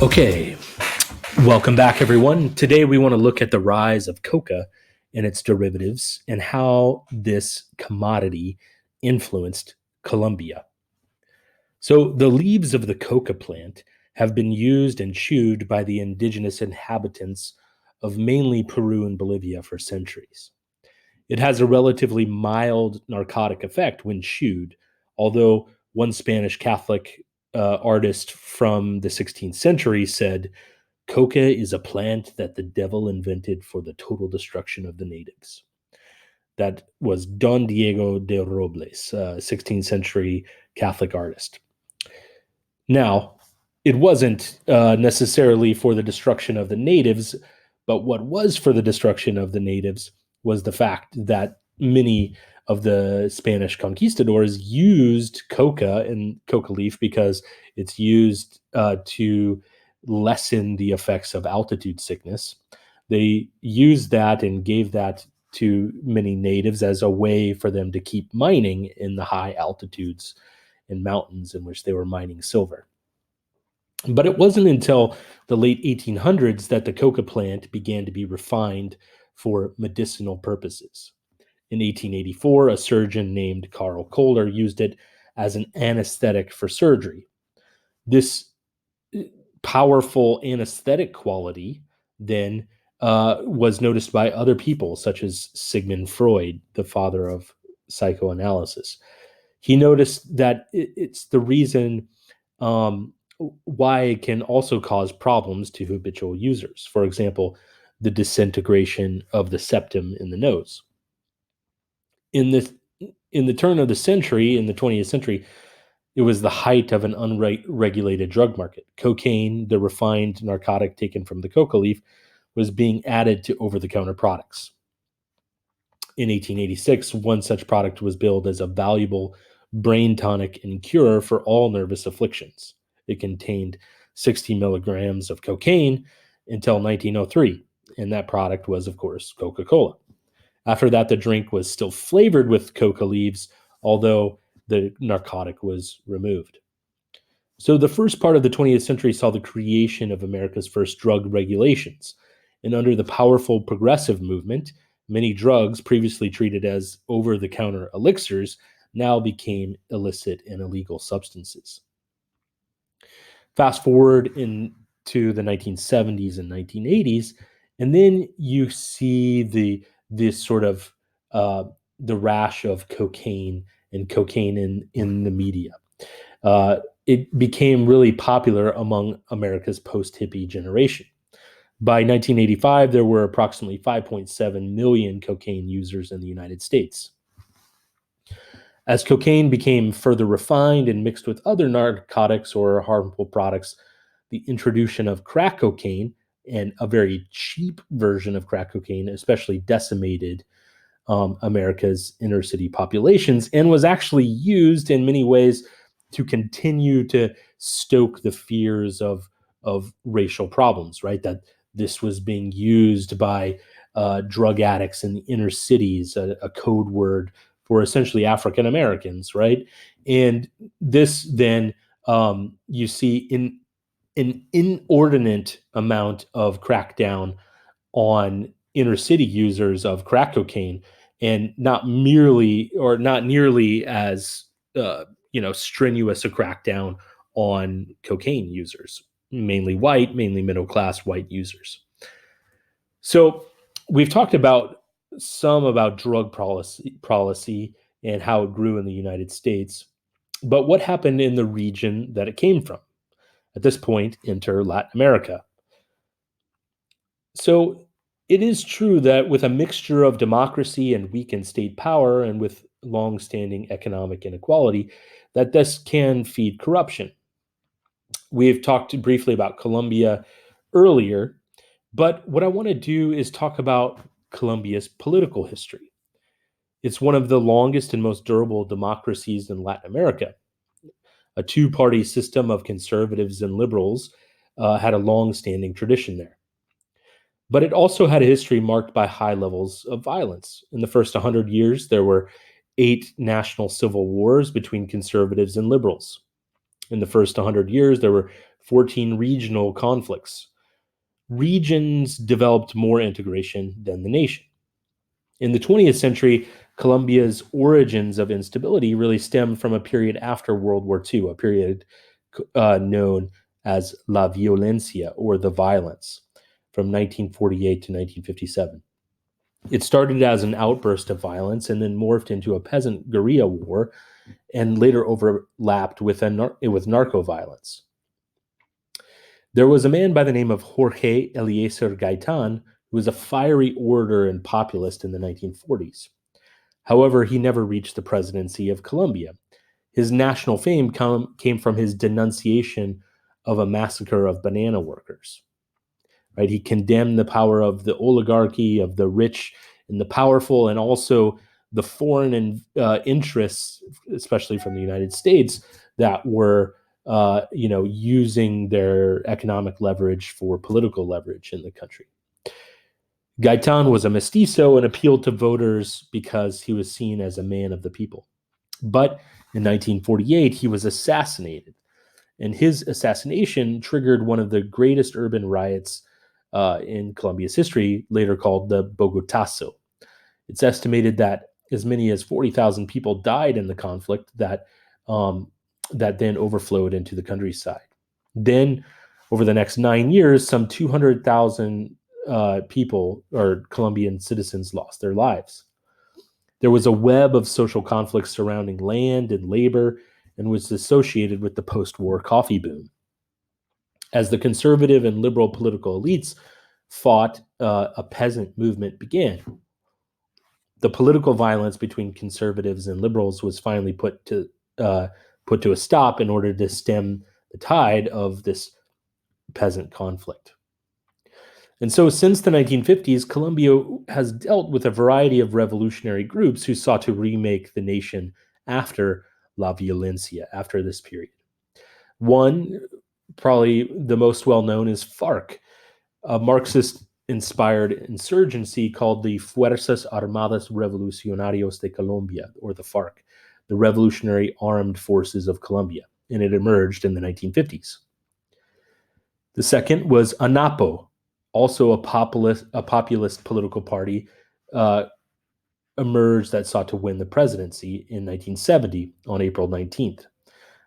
Okay, welcome back, everyone. Today we want to look at the rise of coca and its derivatives and how this commodity influenced Colombia. So, the leaves of the coca plant have been used and chewed by the indigenous inhabitants of mainly Peru and Bolivia for centuries. It has a relatively mild narcotic effect when chewed, although one Spanish Catholic artist from the 16th century said, "Coca is a plant that the devil invented for the total destruction of the natives." That was Don Diego de Robles, 16th century Catholic artist. Now, it wasn't necessarily for the destruction of the natives, but what was for the destruction of the natives was the fact that many of the Spanish conquistadors used coca and coca leaf because it's used to lessen the effects of altitude sickness. They used that and gave that to many natives as a way for them to keep mining in the high altitudes and mountains in which they were mining silver. But it wasn't until the late 1800s that the coca plant began to be refined for medicinal purposes. In 1884, a surgeon named Carl Kohler used it as an anesthetic for surgery. This powerful anesthetic quality then was noticed by other people, such as Sigmund Freud, the father of psychoanalysis. He noticed that it's the reason um, why it can also cause problems to habitual users. For example, the disintegration of the septum in the nose. In the in the turn of the century, in the 20th century, it was the height of an unregulated drug market. Cocaine, the refined narcotic taken from the coca leaf, was being added to over-the-counter products. In 1886, one such product was billed as a valuable brain tonic and cure for all nervous afflictions. It contained 60 milligrams of cocaine until 1903, and that product was, of course, Coca Cola. After that, the drink was still flavored with coca leaves, although the narcotic was removed. So the first part of the 20th century saw the creation of America's first drug regulations. And under the powerful progressive movement, many drugs previously treated as over the counter elixirs now became illicit and illegal substances. Fast forward into the 1970s and 1980s, and then you see this sort of the rash of cocaine and cocaine in the media. It became really popular among America's post-hippie generation. By 1985, there were approximately 5.7 million cocaine users in the United States. As cocaine became further refined and mixed with other narcotics or harmful products, the introduction of crack cocaine and a very cheap version of crack cocaine, especially decimated America's inner city populations and was actually used in many ways to continue to stoke the fears of racial problems, right? That this was being used by drug addicts in the inner cities, a code word for essentially African Americans, right? And this then you see in an inordinate amount of crackdown on inner city users of crack cocaine, and not merely or not nearly as strenuous a crackdown on cocaine users, mainly white, mainly middle class white users. So we've talked about some about drug policy and how it grew in the United States, but what happened in the region that it came from? At this point, enter Latin America. So it is true that with a mixture of democracy and weakened state power, and with long-standing economic inequality, that this can feed corruption. We've talked briefly about Colombia earlier, but what I want to do is talk about Colombia's political history. It's one of the longest and most durable democracies in Latin America. A two-party system of conservatives and liberals had a long-standing tradition there. But it also had a history marked by high levels of violence. In the first 100 years, there were 8 national civil wars between conservatives and liberals. In the first 100 years, there were 14 regional conflicts. Regions developed more integration than the nation. In the 20th century, Colombia's origins of instability really stem from a period after World War II, a period known as La Violencia, or the violence, from 1948 to 1957. It started as an outburst of violence and then morphed into a peasant guerrilla war and later overlapped with narco violence. There was a man by the name of Jorge Eliezer Gaitan who was a fiery orator and populist in the 1940s. However, he never reached the presidency of Colombia. His national fame came from his denunciation of a massacre of banana workers. Right? He condemned the power of the oligarchy, of the rich and the powerful, and also the foreign interests, especially from the United States, that were using their economic leverage for political leverage in the country. Gaitan was a mestizo and appealed to voters because he was seen as a man of the people. But in 1948, he was assassinated, and his assassination triggered one of the greatest urban riots in Colombia's history, later called the Bogotazo. It's estimated that as many as 40,000 people died in the conflict that then overflowed into the countryside. Then, over the next 9 years, some 200,000 people or Colombian citizens lost their lives. There was a web of social conflicts surrounding land and labor and was associated with the post-war coffee boom. As the conservative and liberal political elites fought, a peasant movement began. The political violence between conservatives and liberals was finally put to a stop in order to stem the tide of this peasant conflict. And so since the 1950s, Colombia has dealt with a variety of revolutionary groups who sought to remake the nation after La Violencia, after this period. One, probably the most well-known, is FARC, a Marxist-inspired insurgency called the Fuerzas Armadas Revolucionarios de Colombia, or the FARC, the Revolutionary Armed Forces of Colombia, and it emerged in the 1950s. The second was ANAPO, also a populist political party, emerged that sought to win the presidency in 1970 on April 19th.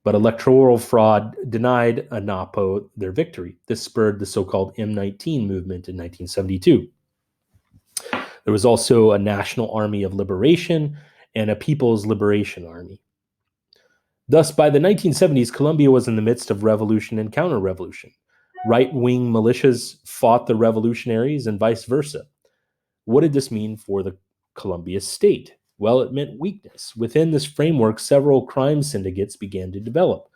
But electoral fraud denied ANAPO their victory. This spurred the so-called M19 movement in 1972. There was also a National Army of Liberation and a People's Liberation Army. Thus, by the 1970s, Colombia was in the midst of revolution and counter-revolution. Right-wing militias fought the revolutionaries and vice versa. What did this mean for the Colombia state? Well, it meant weakness. Within this framework, several crime syndicates began to develop.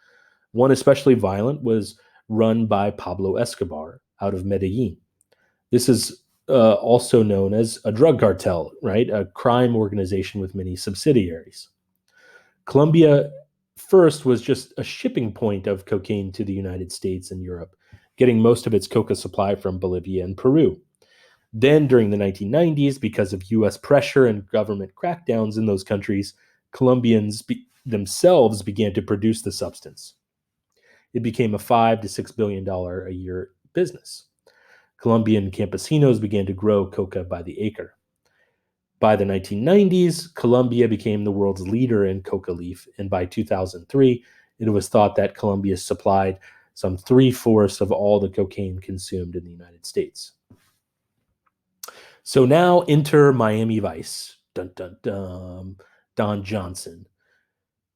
One especially violent was run by Pablo Escobar out of Medellin. This is also known as a drug cartel, right? A crime organization with many subsidiaries. Colombia first was just a shipping point of cocaine to the United States and Europe, getting most of its coca supply from Bolivia and Peru. Then, during the 1990s, because of U.S. pressure and government crackdowns in those countries, Colombians themselves began to produce the substance. It became a $5 to $6 billion a year business. Colombian campesinos began to grow coca by the acre. By the 1990s, Colombia became the world's leader in coca leaf, and by 2003, it was thought that Colombia supplied some 3/4 of all the cocaine consumed in the United States. So now enter Miami Vice. Dun, dun, dun. Don Johnson.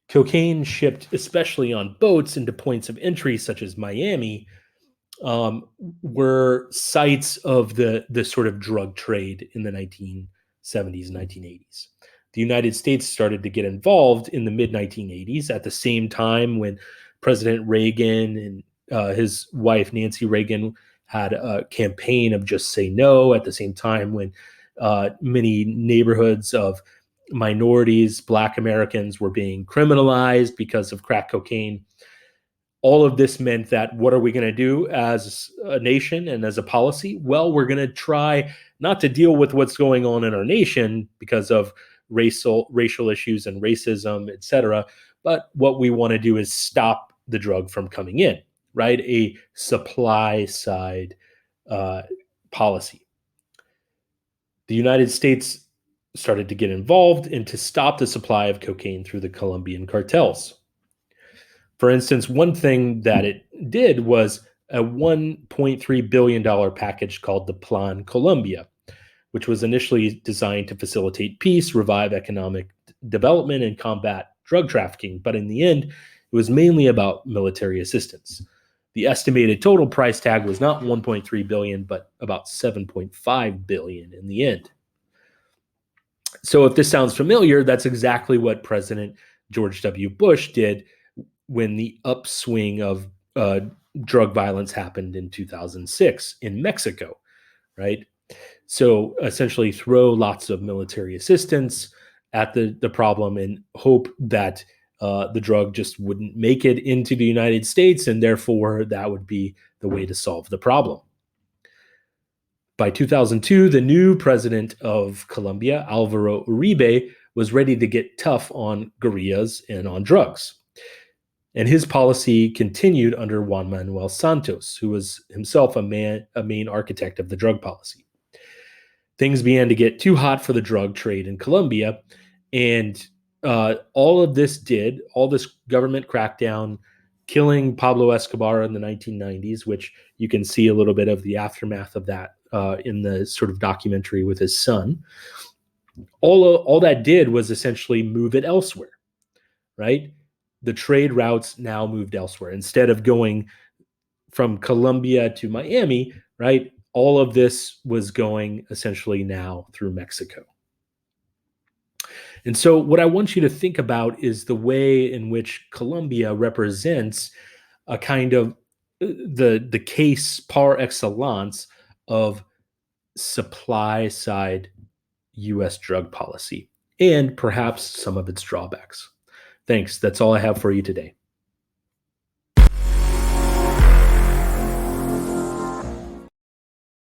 Cocaine shipped, especially on boats, into points of entry such as Miami, were sites of the sort of drug trade in the 1970s, 1980s. The United States started to get involved in the mid-1980s at the same time when President Reagan and his wife, Nancy Reagan, had a campaign of just say no, at the same time when many neighborhoods of minorities, Black Americans, were being criminalized because of crack cocaine. All of this meant that what are we going to do as a nation and as a policy? Well, we're going to try not to deal with what's going on in our nation because of racial issues and racism, et cetera, but what we want to do is stop the drug from coming in. right? A supply side policy. The United States started to get involved and to stop the supply of cocaine through the Colombian cartels. For instance, one thing that it did was a $1.3 billion package called the Plan Colombia, which was initially designed to facilitate peace, revive economic development, and combat drug trafficking. But in the end, it was mainly about military assistance. The estimated total price tag was not 1.3 billion, but about 7.5 billion in the end. So if this sounds familiar, that's exactly what President George W. Bush did when the upswing of drug violence happened in 2006 in Mexico, right? So essentially, throw lots of military assistance at the problem and hope that the drug just wouldn't make it into the United States, and therefore that would be the way to solve the problem. By 2002, the new president of Colombia, Alvaro Uribe, was ready to get tough on guerrillas and on drugs. And his policy continued under Juan Manuel Santos, who was himself a main architect of the drug policy. Things began to get too hot for the drug trade in Colombia, and all this government crackdown, killing Pablo Escobar in the 1990s, which you can see a little bit of the aftermath of that in the sort of documentary with his son. All that did was essentially move it elsewhere, right? The trade routes now moved elsewhere. Instead of going from Colombia to Miami, right? All of this was going essentially now through Mexico. And so what I want you to think about is the way in which Colombia represents a kind of the case par excellence of supply side US drug policy and perhaps some of its drawbacks. Thanks. That's all I have for you today.